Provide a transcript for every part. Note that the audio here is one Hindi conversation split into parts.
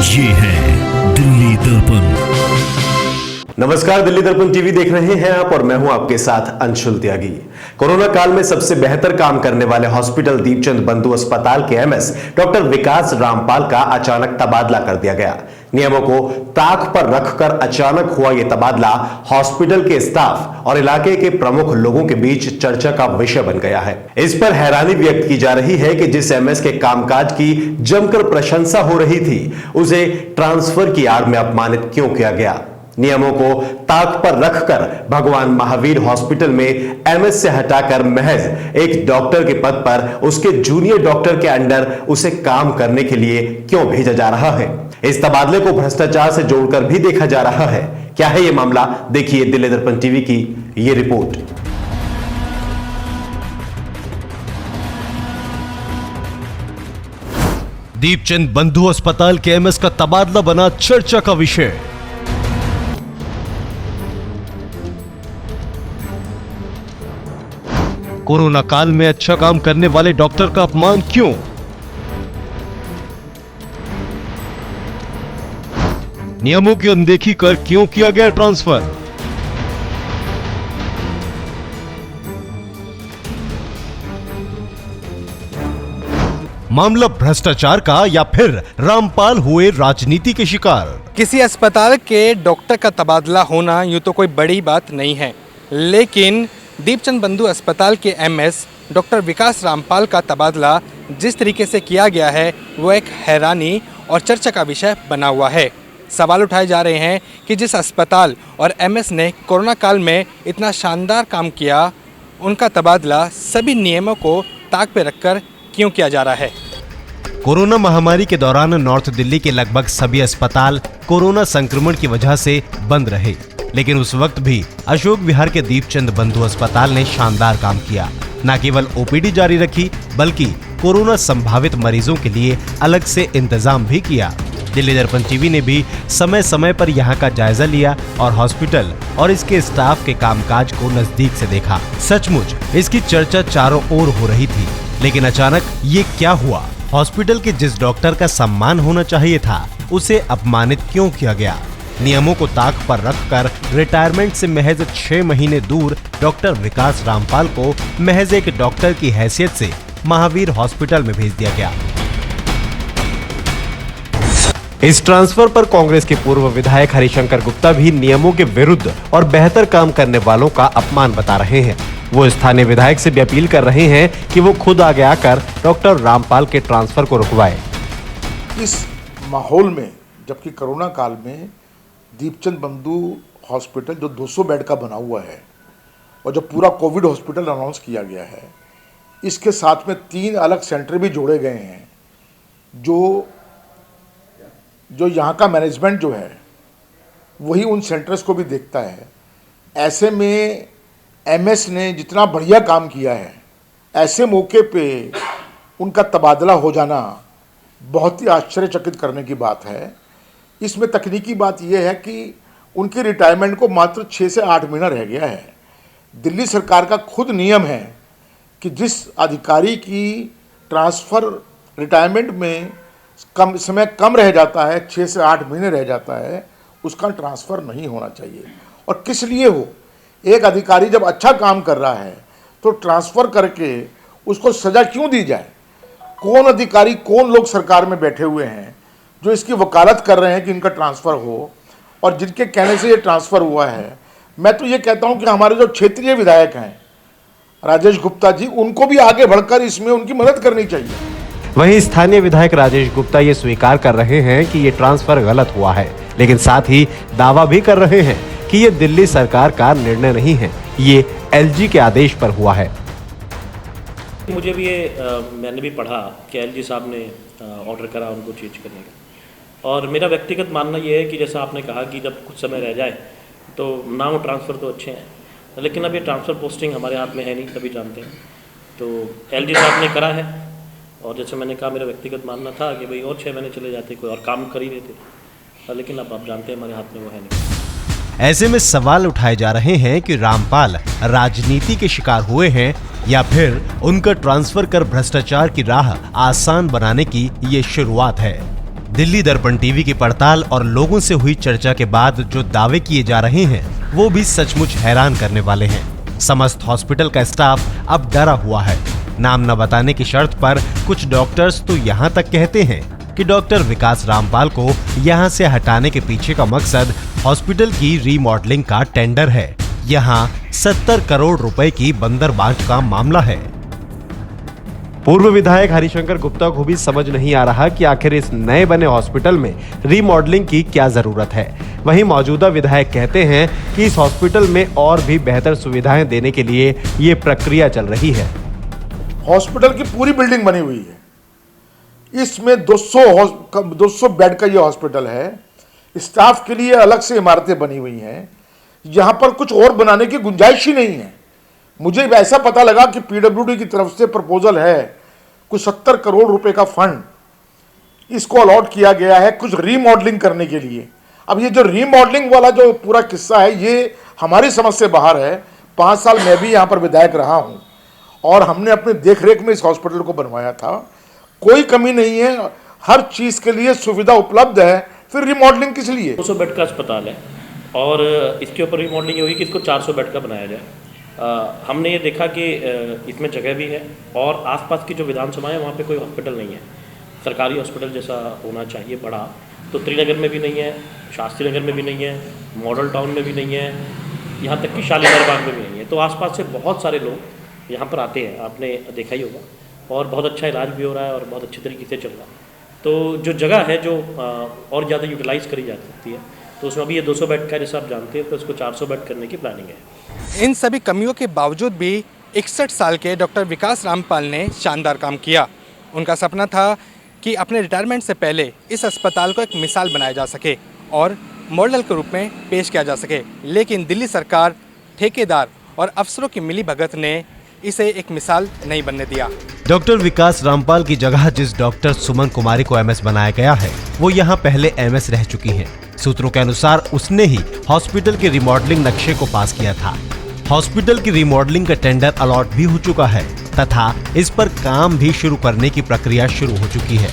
ये है दिल्ली दर्पण। नमस्कार, दिल्ली दर्पण टीवी देख रहे हैं आप और मैं हूं आपके साथ अंशुल त्यागी। कोरोना काल में सबसे बेहतर काम करने वाले हॉस्पिटल दीपचंद बंधु अस्पताल के एमएस डॉक्टर विकास रामपाल का अचानक तबादला कर दिया गया। नियमों को ताक पर रखकर अचानक हुआ यह तबादला हॉस्पिटल के स्टाफ और इलाके के प्रमुख लोगों के बीच चर्चा का विषय बन गया है। इस पर हैरानी व्यक्त की जा रही है कि जिस एमएस के कामकाज की जमकर प्रशंसा हो रही थी, उसे ट्रांसफर की आड़ में अपमानित क्यों किया गया। नियमों को ताक पर रखकर भगवान महावीर हॉस्पिटल में एमएस से हटाकर महज एक डॉक्टर के पद पर उसके जूनियर डॉक्टर के अंडर उसे काम करने के लिए क्यों भेजा जा रहा है। इस तबादले को भ्रष्टाचार से जोड़कर भी देखा जा रहा है। क्या है यह मामला, देखिए दिल्ली दर्पण टीवी की यह रिपोर्ट। दीपचंद बंधु अस्पताल के एमएस का तबादला बना चर्चा का विषय। कोरोना काल में अच्छा काम करने वाले डॉक्टर का अपमान क्यों। नियमों की अनदेखी कर क्यों किया गया ट्रांसफर। मामला भ्रष्टाचार का या फिर रामपाल हुए राजनीति के शिकार। किसी अस्पताल के डॉक्टर का तबादला होना यूं तो कोई बड़ी बात नहीं है, लेकिन दीपचंद बंधु अस्पताल के एमएस डॉक्टर विकास रामपाल का तबादला जिस तरीके से किया गया है वो एक हैरानी और चर्चा का विषय बना हुआ है। सवाल उठाए जा रहे हैं कि जिस अस्पताल और एमएस ने कोरोना काल में इतना शानदार काम किया, उनका तबादला सभी नियमों को ताक पे रखकर क्यों किया जा रहा है। कोरोना महामारी के दौरान नॉर्थ दिल्ली के लगभग सभी अस्पताल कोरोना संक्रमण की वजह से बंद रहे, लेकिन उस वक्त भी अशोक विहार के दीपचंद बंधु अस्पताल ने शानदार काम किया। न केवल ओपीडी जारी रखी, बल्कि कोरोना संभावित मरीजों के लिए अलग से इंतजाम भी किया। दिल्ली दर्पण टीवी ने भी समय समय पर यहाँ का जायजा लिया और हॉस्पिटल और इसके स्टाफ के कामकाज को नजदीक से देखा। सचमुच इसकी चर्चा चारों ओर हो रही थी, लेकिन अचानक ये क्या हुआ। हॉस्पिटल के जिस डॉक्टर का सम्मान होना चाहिए था, उसे अपमानित क्यों किया गया। नियमों को ताक पर रखकर रिटायरमेंट से महज 6 महीने दूर डॉक्टर विकास रामपाल को महज एक डॉक्टर की हैसियत से महावीर हॉस्पिटल में भेज दिया गया। इस ट्रांसफर पर कांग्रेस के पूर्व विधायक हरिशंकर गुप्ता भी नियमों के विरुद्ध और बेहतर काम करने वालों का अपमान बता रहे हैं। वो स्थानीय विधायक से भी अपील कर रहे हैं कि वो खुद आगे आकर डॉक्टर रामपाल के ट्रांसफर को रुकवाए। इस माहौल में, जबकि कोरोना काल में दीपचंद बंधु हॉस्पिटल जो 200 बेड का बना हुआ है और जो पूरा कोविड हॉस्पिटल अनाउंस किया गया है, इसके साथ में 3 अलग सेंटर भी जोड़े गए हैं। जो यहाँ का मैनेजमेंट जो है वही उन सेंटर्स को भी देखता है। ऐसे में एमएस ने जितना बढ़िया काम किया है, ऐसे मौके पे उनका तबादला हो जाना बहुत ही आश्चर्यचकित करने की बात है। इसमें तकनीकी बात यह है कि उनके रिटायरमेंट को मात्र 6 से 8 महीना रह गया है। दिल्ली सरकार का खुद नियम है कि जिस अधिकारी की ट्रांसफ़र रिटायरमेंट में समय कम रह जाता है, 6 से 8 महीने रह जाता है, उसका ट्रांसफ़र नहीं होना चाहिए। और किस लिए हो, एक अधिकारी जब अच्छा काम कर रहा है तो ट्रांसफ़र करके उसको सज़ा क्यों दी जाए। कौन अधिकारी, कौन लोग सरकार में बैठे हुए हैं जो इसकी वकालत कर रहे हैं कि इनका ट्रांसफ़र हो, और जिनके कहने से ये ट्रांसफ़र हुआ है। मैं तो ये कहता हूं कि हमारे जो क्षेत्रीय विधायक हैं राजेश गुप्ता जी, उनको भी आगे बढ़कर इसमें उनकी मदद करनी चाहिए। वहीं स्थानीय विधायक राजेश गुप्ता ये स्वीकार कर रहे हैं कि ये ट्रांसफर गलत हुआ है, लेकिन साथ ही दावा भी कर रहे हैं कि ये दिल्ली सरकार का निर्णय नहीं है, ये एलजी के आदेश पर हुआ है। मुझे भी मैंने भी पढ़ा कि एलजी साहब ने ऑर्डर करा उनको चेंज करने का, और मेरा व्यक्तिगत मानना ये है कि जैसा आपने कहा कि जब कुछ समय रह जाए तो नाम ट्रांसफ़र तो अच्छे हैं, लेकिन अब ये ट्रांसफ़र पोस्टिंग हमारे हाथ में है नहीं, तभी जानते हैं। तो एलजी साहब ने करा है, और जैसे मैंने कहा मेरा व्यक्तिगत मानना था कि भाई और 6 महीने चले जाते, कोई और काम कर ही लेते, लेकिन अब आप जानते हैं हमारे हाथ में वो है नहीं। ऐसे में सवाल उठाए जा रहे हैं कि रामपाल राजनीति के शिकार हुए हैं या फिर उनका ट्रांसफर कर भ्रष्टाचार की राह आसान बनाने की ये शुरुआत है। दिल्ली दर्पण टीवी की पड़ताल और लोगों से हुई चर्चा के बाद जो दावे किए जा रहे हैं वो भी सचमुच हैरान करने वाले हैं। समस्त हॉस्पिटल का स्टाफ अब डरा हुआ है। नाम न बताने की शर्त पर कुछ डॉक्टर्स तो यहाँ तक कहते हैं कि डॉक्टर विकास रामपाल को यहाँ से हटाने के पीछे का मकसद हॉस्पिटल की रीमॉडलिंग का टेंडर है। यहाँ 70 करोड़ रुपए की बंदरबांट का मामला है। पूर्व विधायक हरिशंकर गुप्ता को भी समझ नहीं आ रहा कि आखिर इस नए बने हॉस्पिटल में रीमॉडलिंग की क्या जरूरत है। वहीं मौजूदा विधायक कहते हैं कि इस हॉस्पिटल में और भी बेहतर सुविधाएं देने के लिए ये प्रक्रिया चल रही है। हॉस्पिटल की पूरी बिल्डिंग बनी हुई है, इसमें 200 बेड का ये हॉस्पिटल है। स्टाफ के लिए अलग से इमारतें बनी हुई हैं। यहाँ पर कुछ और बनाने की गुंजाइश ही नहीं है। मुझे ऐसा पता लगा कि पीडब्ल्यूडी की तरफ से प्रपोजल है, कुछ 70 करोड़ रुपए का फंड इसको अलॉट किया गया है कुछ रीमॉडलिंग करने के लिए। अब ये जो रीमॉडलिंग वाला जो पूरा किस्सा है ये हमारी समझ से बाहर है। 5 साल मैं भी यहाँ पर विधायक रहा हूँ और हमने अपने देखरेख में इस हॉस्पिटल को बनवाया था। कोई कमी नहीं है, हर चीज़ के लिए सुविधा उपलब्ध है, फिर रिमॉडलिंग किस लिए? 200 बेड का अस्पताल है और इसके ऊपर रिमॉडलिंग होगी कि इसको 400 बेड का बनाया जाए। हमने ये देखा कि इसमें जगह भी है और आसपास की जो विधानसभा है वहाँ पे कोई हॉस्पिटल नहीं है। सरकारी हॉस्पिटल जैसा होना चाहिए बड़ा, तो त्रिनगर में भी नहीं है, शास्त्री नगर में भी नहीं है, मॉडल टाउन में भी नहीं है, यहाँ तक कि शालीमार बाग में भी नहीं है। तो आसपास से बहुत सारे लोग यहाँ पर आते हैं, आपने देखा ही होगा, और बहुत अच्छा इलाज भी हो रहा है और बहुत अच्छे तरीके से चल रहा है। तो जो जगह है जो और ज़्यादा यूटिलाइज़ करी जा सकती है, तो उसमें अभी ये 200 बेड का जैसा आप जानते हैं, तो उसको 400 बेड करने की प्लानिंग है। इन सभी कमियों के बावजूद भी 61 साल के डॉक्टर विकास रामपाल ने शानदार काम किया। उनका सपना था कि अपने रिटायरमेंट से पहले इस अस्पताल को एक मिसाल बनाया जा सके और मॉडल के रूप में पेश किया जा सके, लेकिन दिल्ली सरकार, ठेकेदार और अफसरों की मिलीभगत ने इसे एक मिसाल नहीं बनने दिया। डॉक्टर विकास रामपाल की जगह जिस डॉक्टर सुमन कुमारी को एमएस बनाया गया है वो यहाँ पहले एमएस रह चुकी हैं। सूत्रों के अनुसार उसने ही हॉस्पिटल के रिमॉडलिंग नक्शे को पास किया था। हॉस्पिटल की रिमॉडलिंग का टेंडर अलॉट भी हो चुका है तथा इस पर काम भी शुरू करने की प्रक्रिया शुरू हो चुकी है,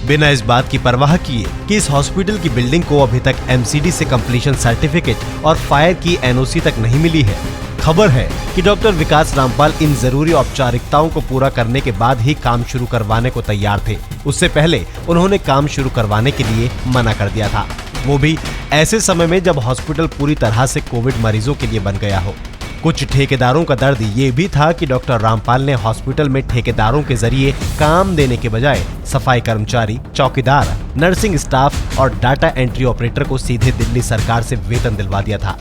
बिना इस बात की परवाह किए कि इस हॉस्पिटल की बिल्डिंग को अभी तक एमसीडी से कंप्लीशन सर्टिफिकेट और फायर की एनओसी तक नहीं मिली है। खबर है कि डॉक्टर विकास रामपाल इन जरूरी औपचारिकताओं को पूरा करने के बाद ही काम शुरू करवाने को तैयार थे। उससे पहले उन्होंने काम शुरू करवाने के लिए मना कर दिया था, वो भी ऐसे समय में जब हॉस्पिटल पूरी तरह से कोविड मरीजों के लिए बन गया हो। कुछ ठेकेदारों का दर्द ये भी था कि डॉक्टर रामपाल ने हॉस्पिटल में ठेकेदारों के जरिए काम देने के बजाय सफाई कर्मचारी, चौकीदार, नर्सिंग स्टाफ और डाटा एंट्री ऑपरेटर को सीधे दिल्ली सरकार से वेतन दिलवा दिया था।